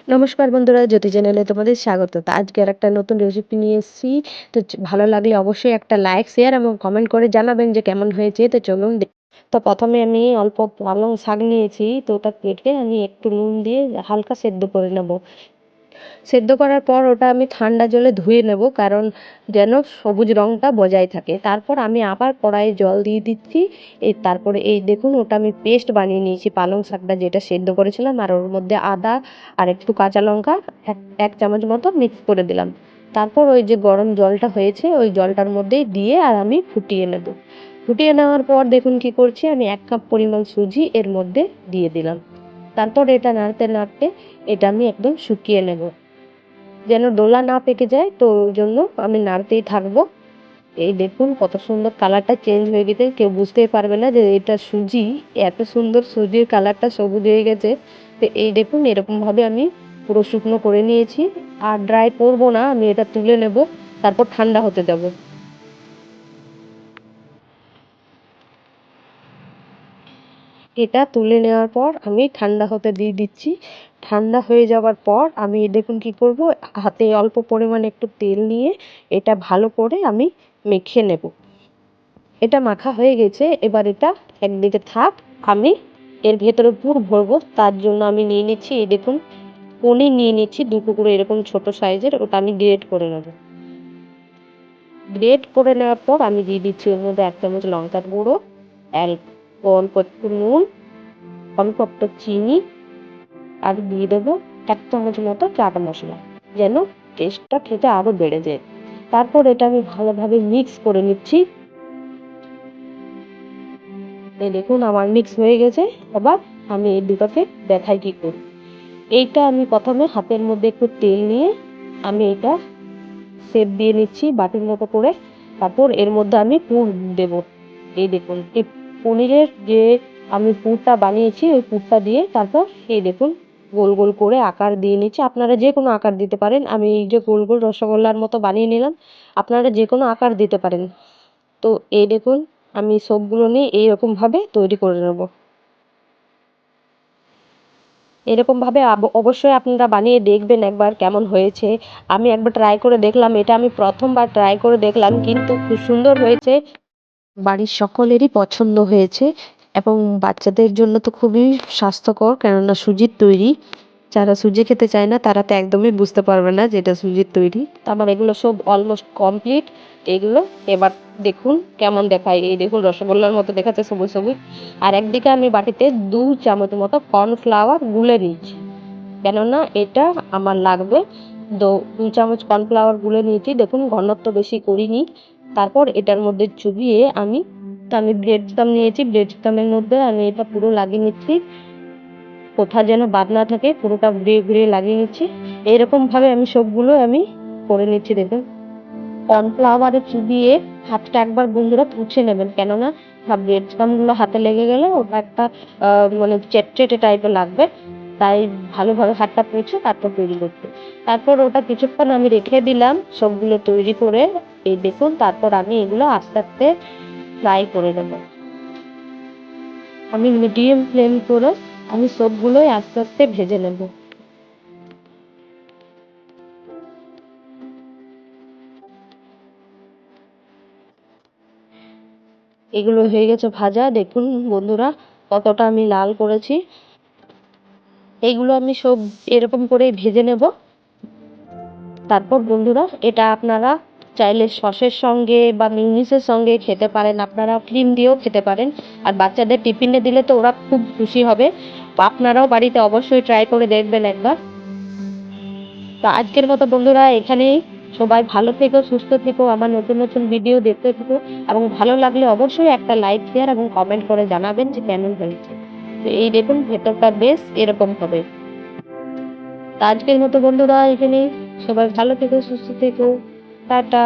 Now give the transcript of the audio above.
নমস্কার বন্ধুরা, জ্যোতি চ্যানেলে তোমাদের স্বাগত। তো আজকে আরেকটা নতুন রেসিপি নিয়ে এসেছি। তো ভালো লাগলে অবশ্যই একটা লাইক, শেয়ার এবং কমেন্ট করে জানাবেন যে কেমন হয়েছে। তো চলুন তো প্রথমে আমি অল্প পালং শাক নিয়েছি, তো ওটা কেটে আমি একটু নুন দিয়ে হালকা সেদ্ধ করে নেব। সেদ্ধ করার পর ওটা আমি ঠান্ডা জলে ধুয়ে নেব, কারণ যেন সবুজ রঙটা বজায় থাকে। তারপর আমি আবার কড়াইয়ে জল দিয়ে দিচ্ছি। তারপরে এই দেখুন, ওটা আমি পেস্ট বানিয়ে নিয়েছি পালং শাকটা যেটা সেদ্ধ করেছিলাম, আর ওর মধ্যে আদা আর একটু কাঁচা লঙ্কা এক চামচ মতো মিক্স করে দিলাম। তারপর ওই যে গরম জলটা হয়েছে ওই জলটার মধ্যেই দিয়ে আর আমি ফুটিয়ে নেব। ফুটিয়ে নেওয়ার পর দেখুন কি করছি, আমি 1 কাপ পরিমাণ সুজি এর মধ্যে দিয়ে দিলাম। তারপর এটা নাড়তে নাড়তে এটা আমি একদম শুকিয়ে নেব, যেন ডোলা না পেকে যায়। তো ওই জন্য আমি নাড়তেই থাকবো। এই দেখুন কত সুন্দর কালারটা চেঞ্জ হয়ে গেছে, কেউ বুঝতেই পারবে না যে এটা সুজি। এত সুন্দর সুজির কালারটা সবুজ হয়ে গেছে। তো এই দেখুন এরকমভাবে আমি পুরো শুকনো করে নিয়েছি। আর ড্রাই করবো না, আমি এটা তুলে নেব, তারপর ঠান্ডা হতে দেবো। এটা তুলে নেওয়ার পর আমি ঠান্ডা হতে দিয়ে দিচ্ছি। ঠান্ডা হয়ে যাওয়ার পর আমি দেখুন কি করব, হাতে অল্প পরিমাণে একটু তেল নিয়ে এটা ভালো করে আমি মেখে নেব। এটা মাখা হয়ে গেছে, এবার এটা একদিকে থাক। আমি এর ভেতরে পুর ভরবো, তার জন্য আমি নিয়ে নিচ্ছি, এই দেখুন পনির নিয়ে নিচ্ছি 2 টুকরো এরকম ছোট সাইজের। ওটা আমি গ্রেট করে নেব। গ্রেট করে নেওয়ার পর আমি দিয়ে দিচ্ছি ওর মধ্যে 1 চামচ লঙ্কার গুঁড়ো, অল্প একটু নুন, অল্প একটু চিনি, আর দিয়ে দেবো 1 চামচ মতো চাট মশলা, যেন টেস্টটা খেতে আরো বেড়ে যায়। তারপর এটা আমি ভালোভাবে মিক্স করে নিচ্ছি। এই দেখুন আমার মিক্স হয়ে গেছে। এবার আমি এই দুটোকে দেখাই কি করি। এইটা আমি প্রথমে হাতের মধ্যে একটু তেল নিয়ে আমি এটা শেপ দিয়ে নিচ্ছি বাটির মতো করে। তারপর এর মধ্যে আমি পুর দেব। এই দেখুন এই পনিরের যে আমি পুরটা বানিয়েছি ওই পুরটা দিয়ে তারপর এই দেখুন গোল গোল করে আকার দিয়ে নিচ্ছি। আপনারা যে কোনো আকার দিতে পারেন। আমি এই যে গোল গোল রসগোল্লার মতো বানিয়ে নিলাম, আপনারা যে কোনো আকার দিতে পারেন। তো এই দেখুন আমি সবগুলো নিয়ে এইরকমভাবে তৈরি করে নেব। এরকমভাবে অবশ্যই আপনারা বানিয়ে দেখবেন একবার কেমন হয়েছে। আমি একবার ট্রাই করে দেখলাম, এটা আমি প্রথমবার ট্রাই করে দেখলাম, কিন্তু খুব সুন্দর হয়েছে। বাড়ির সকলেরই পছন্দ হয়েছে এবং বাচ্চাদের জন্য তো খুবই স্বাস্থ্যকর, কেননা সুজির তৈরি। যারা সুজি খেতে চায় না তারা তো একদমই বুঝতে পারবে না যে এটা সুজির তৈরি। তো আমার এগুলো সব অলমোস্ট কমপ্লিট। এগুলো এবার দেখুন কেমন দেখায়। এই দেখুন রসগোল্লার মতো দেখাচ্ছে সবুজ সবুজ। আর একদিকে আমি বাটিতে 2 চামচ মতো কর্নফ্লাওয়ার গুলে নিচ্ছি, কেননা এটা আমার লাগবে। 2 চামচ কর্নফ্লাওয়ার গুলে নিয়েছি, দেখুন ঘনত্ব বেশি করিনি। তারপর এটার মধ্যে চুবিয়ে আমি ব্রেড ক্রাম নিয়েছি, ব্রেড ক্রামের মধ্যে আমি এটা পুরো লাগিয়ে নিচ্ছি। কোথাও যেন বাদ না থাকে, পুরোটা ঘুরিয়ে ঘুরিয়ে লাগিয়ে নিচ্ছি। এরকমভাবে আমি সবগুলো আমি করে নিচ্ছি। দেখুন কর্নফ্লাওয়ারে চুবিয়ে হাতটা একবার বন্ধুরা মুছে নেবেন, কেননা ব্রেড ক্রামগুলো হাতে লেগে গেলে ওটা একটা মানে চেটচেটে টাইপের লাগবে। তাই ভালোভাবে হাতটা মুছে তারপর তৈরি করতে। তারপর ওটা কিছুক্ষণ আমি রেখে দিলাম সবগুলো তৈরি করে। এই দেখুন তারপর আমি এগুলো আস্তে আস্তে ফ্রাই করে নেব। আমি মিডিয়াম ফ্লেম করে আমি সবগুলোই আস্তে আস্তে ভেজে নেব। এগুলো হয়ে গেছে ভাজা, দেখুন বন্ধুরা কতটা আমি লাল করেছি। এইগুলো আমি সব এরকম করেই ভেজে নেব। তারপর বন্ধুরা এটা আপনারা চাইলে সসের সঙ্গে বা মিউনিসের সঙ্গে খেতে পারেন, আপনারা ক্রিম দিয়েও খেতে পারেন। আর বাচ্চাদের টিফিনে দিলে তো ওরা খুব খুশি হবে। আপনারাও বাড়িতে অবশ্যই ট্রাই করে দেখবেন একবার। তো আজকের মতো বন্ধুরা এখানেই। সবাই ভালো থেকো, সুস্থ থেকো, আমার নতুন নতুন ভিডিও দেখতে থেকো, এবং ভালো লাগলে অবশ্যই একটা লাইক, শেয়ার এবং কমেন্ট করে জানাবেন যে কেমন হয়েছে। তো এই দেখুন ভেতরটা বেশ এরকম হবে। তো আজকের মতো বন্ধুরা এখানেই। সবাই ভালো থেকো, সুস্থ থেকো, টাটা।